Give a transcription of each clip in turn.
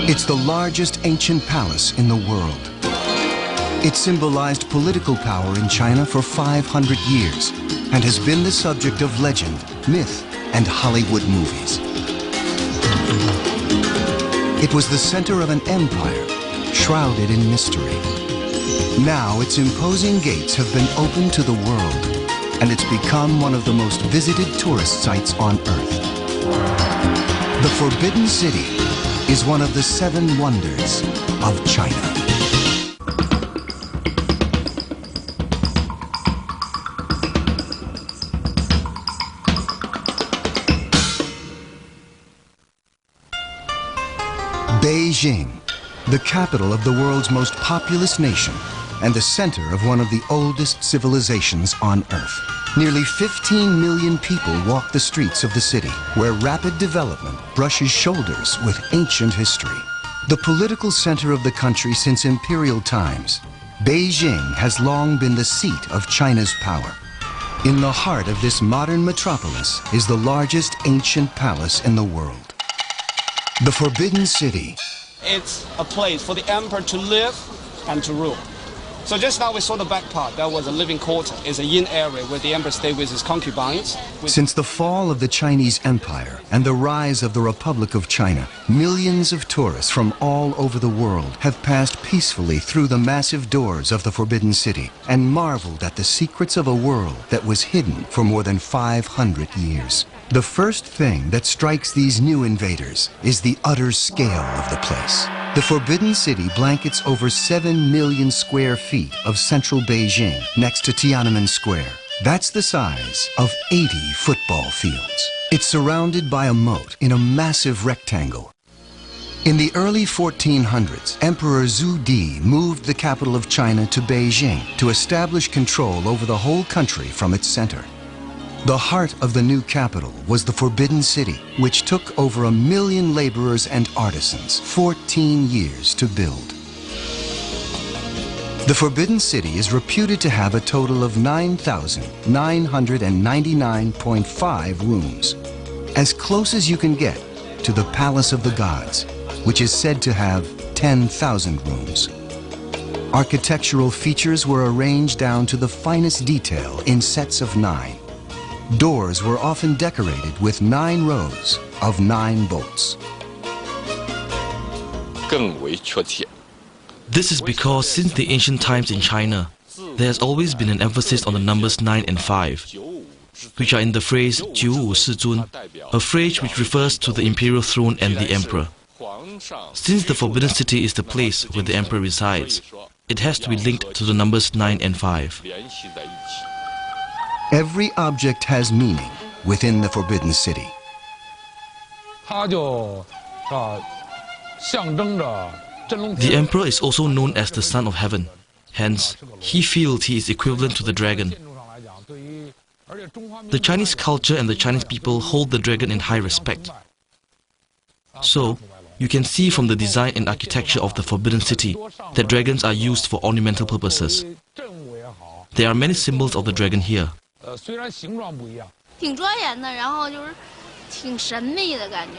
It's the largest ancient palace in the world. It symbolized political power in China for 500 years and has been the subject of legend, myth, and Hollywood movies. It was the center of an empire, shrouded in mystery. Now its imposing gates have been opened to the world, and it's become one of the most visited tourist sites on Earth. The Forbidden City is one of the 7 wonders of China. Beijing, the capital of the world's most populous nation and the center of one of the oldest civilizations on Earth. Nearly 15 million people walk the streets of the city, where rapid development brushes shoulders with ancient history. The political center of the country since imperial times, Beijing has long been the seat of China's power. In the heart of this modern metropolis is the largest ancient palace in the world. The Forbidden City. It's a place for the emperor to live and to rule. So just now we saw the back part. That was a living quarter. It's a inn area where the emperor stayed with his concubines. Since the fall of the Chinese Empire and the rise of the Republic of China, millions of tourists from all over the world have passed peacefully through the massive doors of the Forbidden City and marveled at the secrets of a world that was hidden for more than 500 years. The first thing that strikes these new invaders is the utter scale of the place. The Forbidden City blankets over 7 million square feet of central Beijing next to Tiananmen Square. That's the size of 80 football fields. It's surrounded by a moat in a massive rectangle. In the early 1400s, Emperor Zhu Di moved the capital of China to Beijing to establish control over the whole country from its center. The heart of the new capital was the Forbidden City, which took over 1 million laborers and artisans 14 years to build. The Forbidden City is reputed to have a total of 9,999.5 rooms, as close as you can get to the Palace of the Gods, which is said to have 10,000 rooms. Architectural features were arranged down to the finest detail in sets of 9. Doors were often decorated with 9 rows of 9 bolts. This is because since the ancient times in China, there has always been an emphasis on the numbers 9 and 5, which are in the phrase 九五世尊, a phrase which refers to the imperial throne and the emperor. Since the Forbidden City is the place where the emperor resides, it has to be linked to the numbers 9 and 5. Every object has meaning within the Forbidden City. The emperor is also known as the Son of Heaven. Hence, he feels he is equivalent to the dragon. The Chinese culture and the Chinese people hold the dragon in high respect. So, you can see from the design and architecture of the Forbidden City that dragons are used for ornamental purposes. There are many symbols of the dragon here. 挺庄严的，然后就是挺神秘的感觉，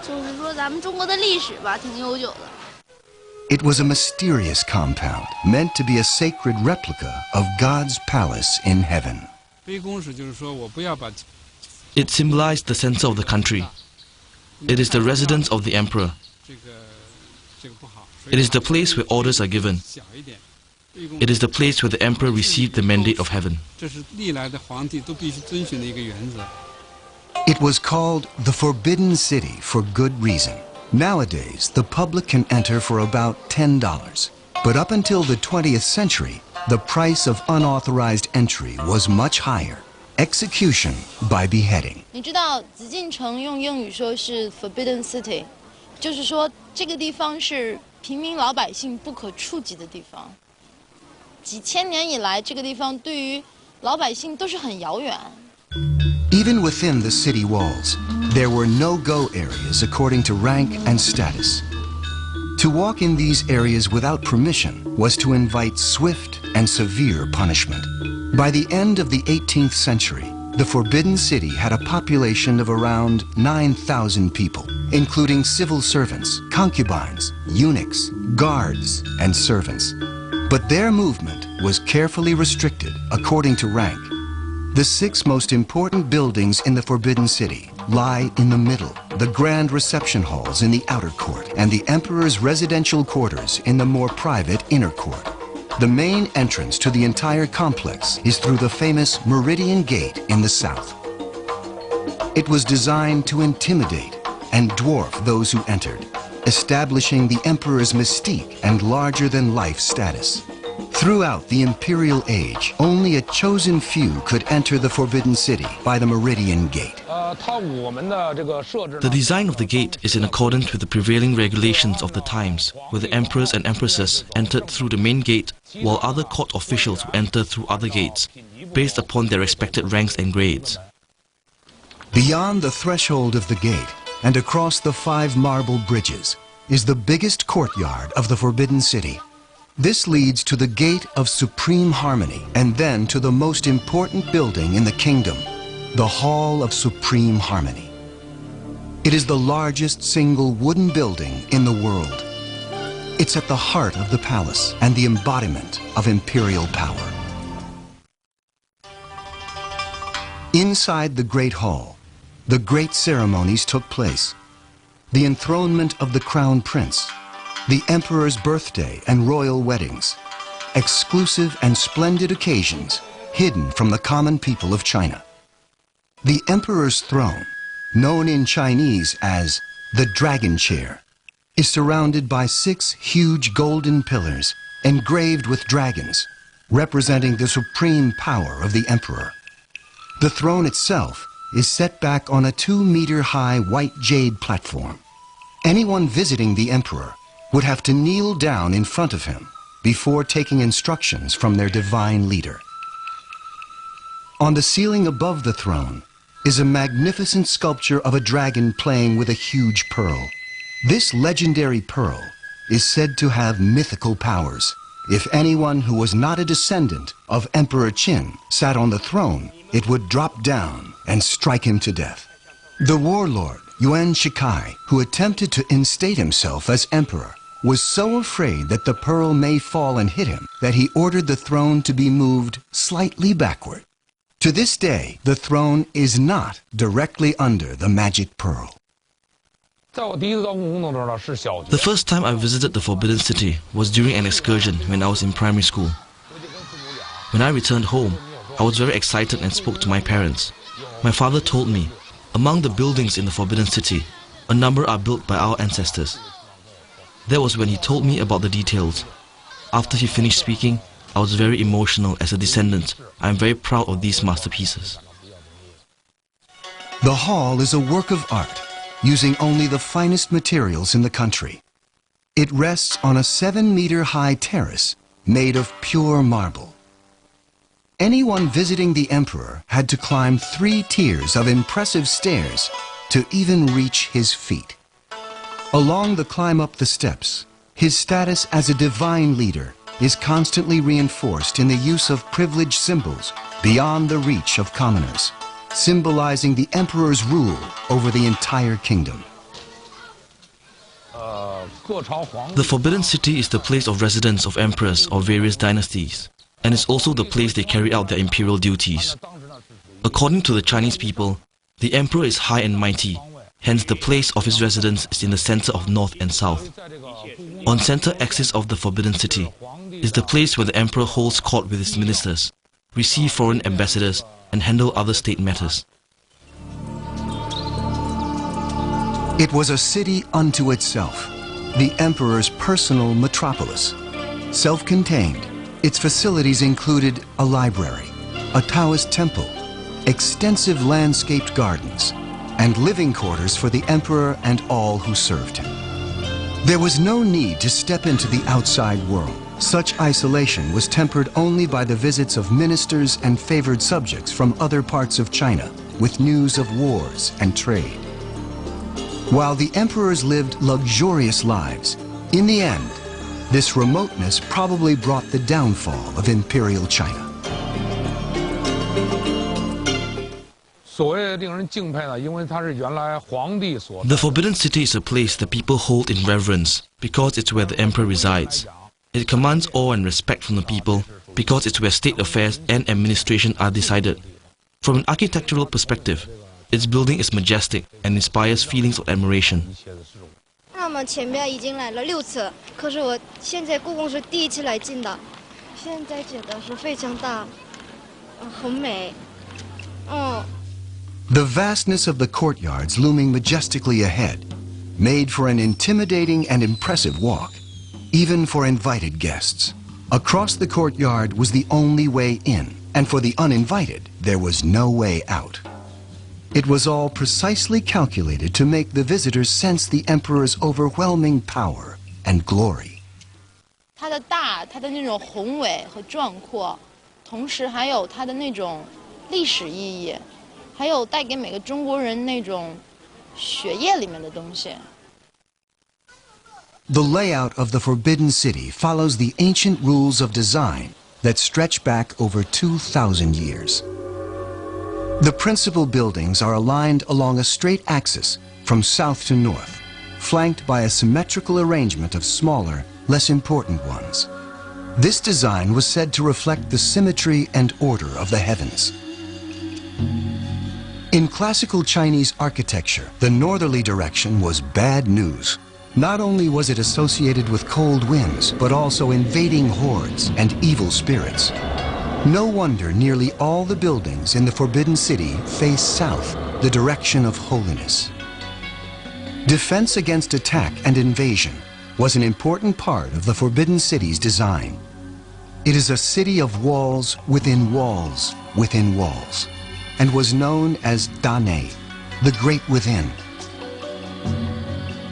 就是说咱们中国的历史吧，挺悠久的。It was a mysterious compound meant to be a sacred replica of God's palace in heaven. It symbolized the center of the country. It is the residence of the emperor. It is the place where orders are given. It is the place where the emperor received the mandate of heaven. It was called the Forbidden City for good reason. Nowadays, the public can enter for about $10. But up until the 20th century, the price of unauthorized entry was much higher. Execution by beheading. 你知道紫禁城用英语说是 Forbidden City， 就是说这个地方是平民老百姓不可触及的地方。几千年以来，这个地方对于老百姓都是很遥远。Even within the city walls, there were no-go areas according to rank and status. To walk in these areas without permission was to invite swift and severe punishment. By the end of the 18th century, the Forbidden City had a population of around 9,000 people. including civil servants, concubines, eunuchs, guards, and servants. But their movement was carefully restricted according to rank. The 6 most important buildings in the Forbidden City lie in the middle, the grand reception halls in the outer court, and the emperor's residential quarters in the more private inner court. The main entrance to the entire complex is through the famous Meridian Gate in the south. It was designed to intimidate and dwarf those who entered, establishing the emperor's mystique and larger-than-life status. Throughout the imperial age, only a chosen few could enter the Forbidden City by the Meridian Gate. The design of the gate is in accordance with the prevailing regulations of the times, where the emperors and empresses entered through the main gate, while other court officials would enter through other gates, based upon their respected ranks and grades. Beyond the threshold of the gate, and across the 5 marble bridges, is the biggest courtyard of the Forbidden City. This leads to the Gate of Supreme Harmony, and then to the most important building in the kingdom, the Hall of Supreme Harmony. It is the largest single wooden building in the world. It's at the heart of the palace and the embodiment of imperial power. Inside the Great Hall, the great ceremonies took place. The enthronement of the Crown Prince, the Emperor's birthday and royal weddings, exclusive and splendid occasions hidden from the common people of China. The Emperor's throne, known in Chinese as the Dragon Chair, is surrounded by 6 huge golden pillars engraved with dragons, representing the supreme power of the Emperor. The throne itself is set back on a 2-meter-high white jade platform. Anyone visiting the Emperor would have to kneel down in front of him before taking instructions from their divine leader. On the ceiling above the throne is a magnificent sculpture of a dragon playing with a huge pearl. This legendary pearl is said to have mythical powers. If anyone who was not a descendant of Emperor Qin sat on the throne, it would drop down and strike him to death. The warlord Yuan Shikai, who attempted to instate himself as emperor, was so afraid that the pearl may fall and hit him that he ordered the throne to be moved slightly backward. To this day, the throne is not directly under the magic pearl. The first time I visited the Forbidden City was during an excursion when I was in primary school. When I returned home, I was very excited and spoke to my parents. My father told me, among the buildings in the Forbidden City, a number are built by our ancestors. That was when he told me about the details. After he finished speaking, I was very emotional. As a descendant, I am very proud of these masterpieces. The hall is a work of art, using only the finest materials in the country. It rests on a 7-meter-high terrace made of pure marble. Anyone visiting the emperor had to climb 3 tiers of impressive stairs to even reach his feet. Along the climb up the steps, his status as a divine leader is constantly reinforced in the use of privileged symbols beyond the reach of commoners, symbolizing the emperor's rule over the entire kingdom. The Forbidden City is the place of residence of emperors of various dynasties, and is also the place they carry out their imperial duties. According to the Chinese people, the emperor is high and mighty, hence the place of his residence is in the center of north and south. On center axis of the Forbidden City is the place where the emperor holds court with his ministers, receive foreign ambassadors, and handle other state matters. It was a city unto itself, the emperor's personal metropolis. Self-contained, its facilities included a library, a Taoist temple, extensive landscaped gardens, and living quarters for the emperor and all who served him. There was no need to step into the outside world. Such isolation was tempered only by the visits of ministers and favored subjects from other parts of China with news of wars and trade. While the emperors lived luxurious lives, in the end, this remoteness probably brought the downfall of imperial China. The Forbidden City is a place that people hold in reverence because it's where the emperor resides. It commands awe and respect from the people because it's where state affairs and administration are decided. From an architectural perspective, its building is majestic and inspires feelings of admiration. 那么前面已经来了6次，可是我现在故宫是第一次来进的，现在觉得是非常大，很美，The vastness of the courtyards looming majestically ahead made for an intimidating and impressive walk, even for invited guests. Across the courtyard was the only way in, and for the uninvited, there was no way out. It was all precisely calculated to make the visitors sense the emperor's overwhelming power and glory. 它的大，它的那种宏伟和壮阔，同时还有它的那种历史意义，还有带给每个中国人那种血液里面的东西。The layout of the Forbidden City follows the ancient rules of design that stretch back over 2,000 years. The principal buildings are aligned along a straight axis from south to north, flanked by a symmetrical arrangement of smaller, less important ones. This design was said to reflect the symmetry and order of the heavens. In classical Chinese architecture, the northerly direction was bad news. Not only was it associated with cold winds, but also invading hordes and evil spirits. No wonder nearly all the buildings in the Forbidden City face south, the direction of holiness. Defense against attack and invasion was an important part of the Forbidden City's design. It is a city of walls within walls within walls, and was known as Dane, the Great Within.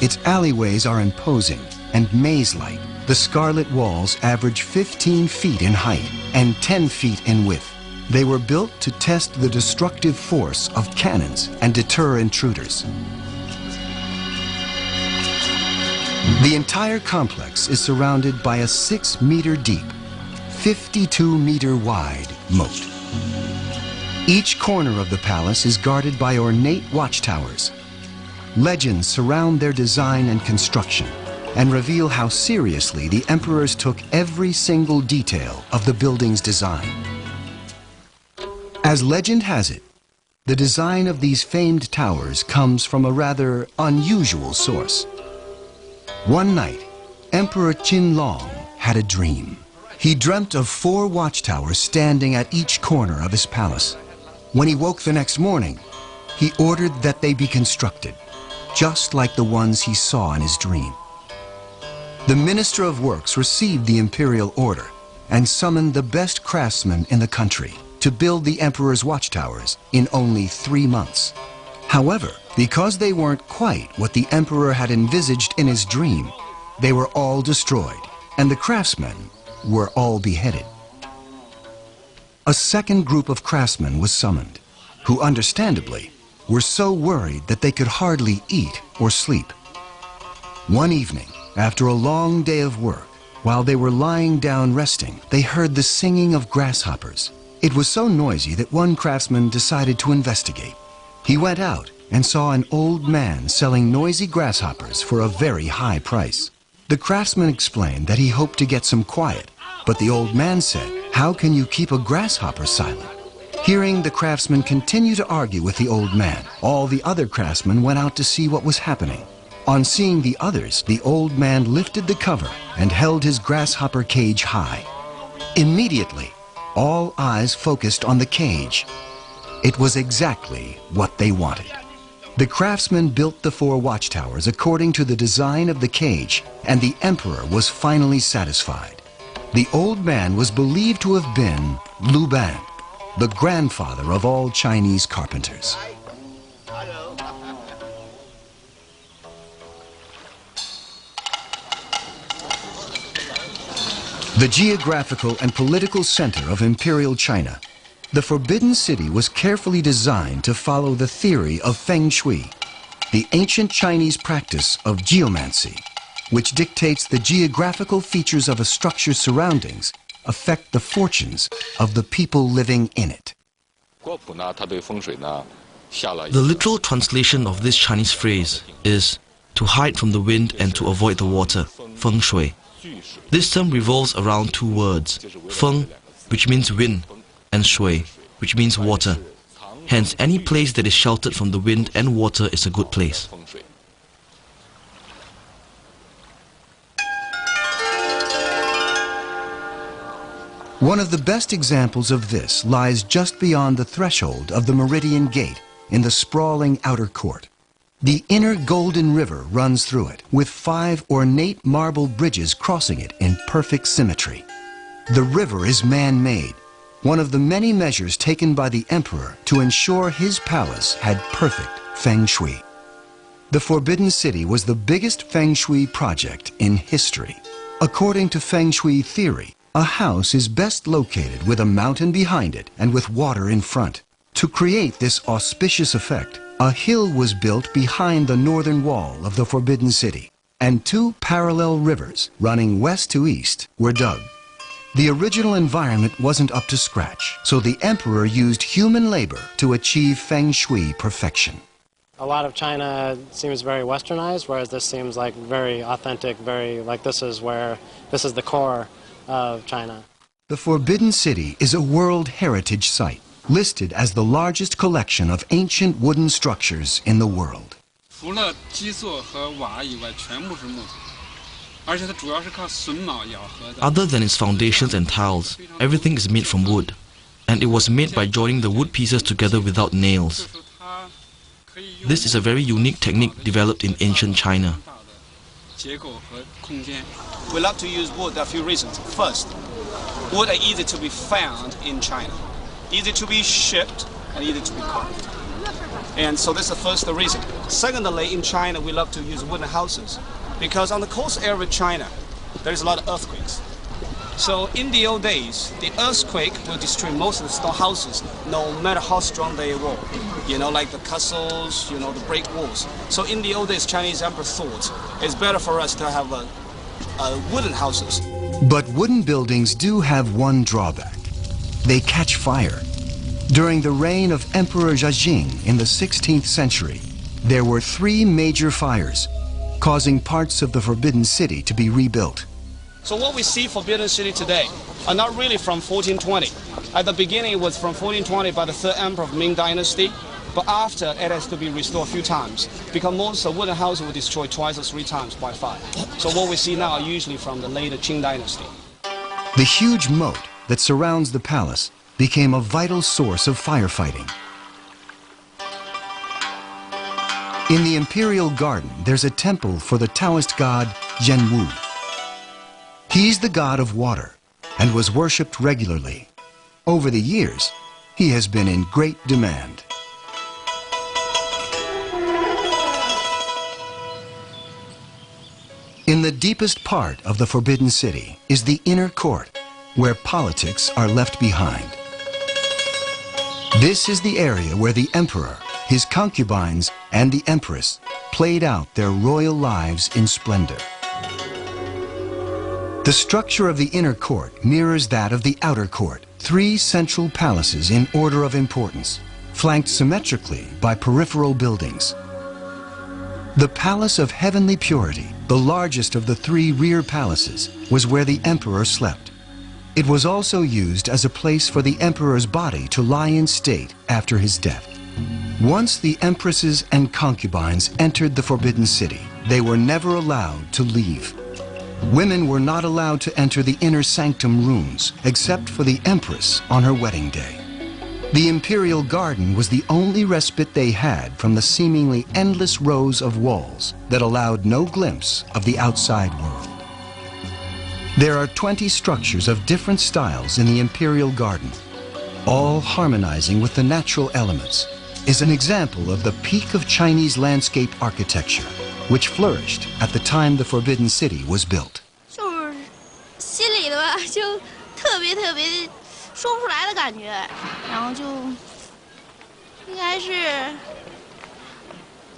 Its alleyways are imposing and maze-like. The scarlet walls average 15 feet in height and 10 feet in width. They were built to test the destructive force of cannons and deter intruders. The entire complex is surrounded by a 6-meter deep, 52-meter wide moat. Each corner of the palace is guarded by ornate watchtowers. Legends surround their design and construction and reveal how seriously the emperors took every single detail of the building's design. As legend has it, the design of these famed towers comes from a rather unusual source. One night, Emperor Qinlong had a dream. He dreamt of 4 watchtowers standing at each corner of his palace. When he woke the next morning, he ordered that they be constructed, just like the ones he saw in his dream. The Minister of Works received the imperial order and summoned the best craftsmen in the country to build the emperor's watchtowers in only 3 months. However, because they weren't quite what the emperor had envisaged in his dream, they were all destroyed, and the craftsmen were all beheaded. A second group of craftsmen was summoned, who understandably were so worried that they could hardly eat or sleep. One evening, after a long day of work, while they were lying down resting, they heard the singing of grasshoppers. It was so noisy that one craftsman decided to investigate. He went out and saw an old man selling noisy grasshoppers for a very high price. The craftsman explained that he hoped to get some quiet, but the old man said, "How can you keep a grasshopper silent?" Hearing the craftsman continue to argue with the old man, all the other craftsmen went out to see what was happening. On seeing the others, the old man lifted the cover and held his grasshopper cage high. Immediately, all eyes focused on the cage. It was exactly what they wanted. The craftsmen built the 4 watchtowers according to the design of the cage, and the emperor was finally satisfied. The old man was believed to have been Lu Ban, the grandfather of all Chinese carpenters. The geographical and political center of Imperial China, the Forbidden City was carefully designed to follow the theory of Feng Shui, the ancient Chinese practice of geomancy, which dictates the geographical features of a structure's surroundings affect the fortunes of the people living in it. The literal translation of this Chinese phrase is to hide from the wind and to avoid the water, feng shui. This term revolves around two words, feng, which means wind, and shui, which means water. Hence, any place that is sheltered from the wind and water is a good place. One of the best examples of this lies just beyond the threshold of the Meridian Gate in the sprawling outer court. The inner Golden River runs through it, with 5 ornate marble bridges crossing it in perfect symmetry. The river is man-made, one of the many measures taken by the emperor to ensure his palace had perfect feng shui. The Forbidden City was the biggest feng shui project in history. According to feng shui theory, a house is best located with a mountain behind it and with water in front. To create this auspicious effect, a hill was built behind the northern wall of the Forbidden City, and 2 parallel rivers running west to east were dug. The original environment wasn't up to scratch, so the emperor used human labor to achieve feng shui perfection. A lot of China seems very westernized, whereas this seems like very authentic, very like this is the core of China. The Forbidden City is a World Heritage Site, listed as the largest collection of ancient wooden structures in the world. Other than its foundations and tiles, everything is made from wood, and it was made by joining the wood pieces together without nails. This is a very unique technique developed in ancient China. We love to use wood. There are a few reasons. First, wood are easy to be found in China, easy to be shipped, and easy to be carved. And so that's the first reason. Secondly, in China, we love to use wooden houses because on the coast area of China, there is a lot of earthquakes. So in the old days, the earthquake will destroy most of the stone houses, no matter how strong they were. You know, like the castles, you know, the brick walls. So in the old days, Chinese emperor thought it's better for us to have wooden houses. But wooden buildings do have one drawback. They catch fire. During the reign of Emperor Zhajing in the 16th century, there were 3 major fires, causing parts of the Forbidden City to be rebuilt. So what we see Forbidden City today are not really from 1420. At the beginning, it was from 1420 by the 3rd emperor of Ming Dynasty, but after it has to be restored a few times because most wooden houses were destroyed twice or 3 times by fire. So what we see now are usually from the later Qing Dynasty. The huge moat that surrounds the palace became a vital source of firefighting. In the imperial garden, there's a temple for the Taoist god Zhenwu. He's the god of water and was worshipped regularly. Over the years, he has been in great demand. In the deepest part of the Forbidden City is the inner court, where politics are left behind. This is the area where the emperor, his concubines, and the empress played out their royal lives in splendor. The structure of the inner court mirrors that of the outer court, 3 central palaces in order of importance, flanked symmetrically by peripheral buildings. The Palace of Heavenly Purity, the largest of the 3 rear palaces, was where the emperor slept. It was also used as a place for the emperor's body to lie in state after his death. Once the empresses and concubines entered the Forbidden City, they were never allowed to leave. Women were not allowed to enter the inner sanctum rooms, except for the empress on her wedding day. The imperial garden was the only respite they had from the seemingly endless rows of walls that allowed no glimpse of the outside world. There are 20 structures of different styles in the imperial garden, all harmonizing with the natural elements, is an example of the peak of Chinese landscape architecture, which flourished at the time the Forbidden City was built. 就是心里的吧，就特别说不出来的感觉，然后就应该是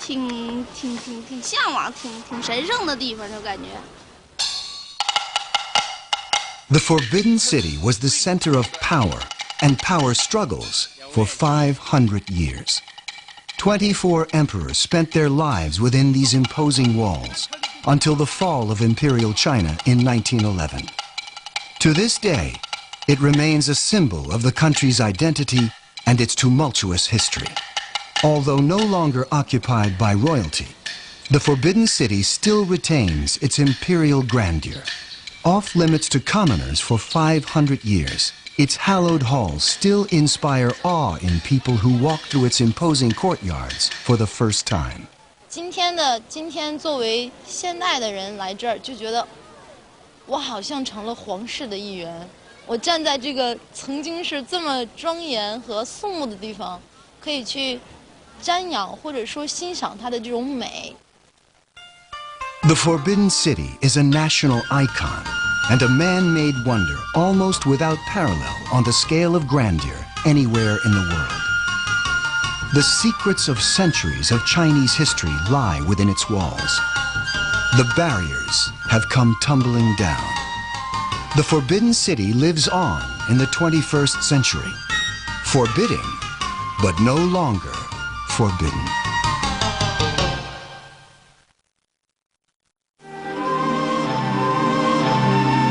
挺向往、挺神圣的地方，就感觉。The Forbidden City was the center of power and power struggles for 500 years. 24 emperors spent their lives within these imposing walls until the fall of Imperial China in 1911. To this day, it remains a symbol of the country's identity and its tumultuous history. Although no longer occupied by royalty, the Forbidden City still retains its imperial grandeur. Off limits to commoners for 500 years, its hallowed halls still inspire awe in people who walk through its imposing courtyards for the first time. 今天作为现代的人来这儿，就觉得我好像成了皇室的一员。我站在这个曾经是这么庄严和肃穆的地方，可以去瞻仰或者说欣赏它的这种美。The Forbidden City is a national icon and a man-made wonder almost without parallel on the scale of grandeur anywhere in the world. The secrets of centuries of Chinese history lie within its walls. The barriers have come tumbling down. The Forbidden City lives on in the 21st century, forbidding, but no longer forbidden.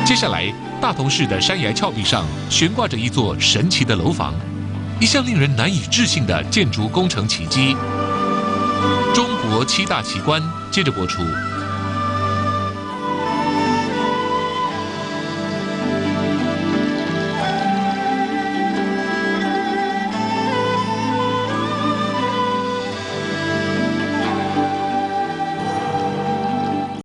接下来，大同市的山崖峭壁上悬挂着一座神奇的楼房，一项令人难以置信的建筑工程奇迹。中国七大奇观接着播出。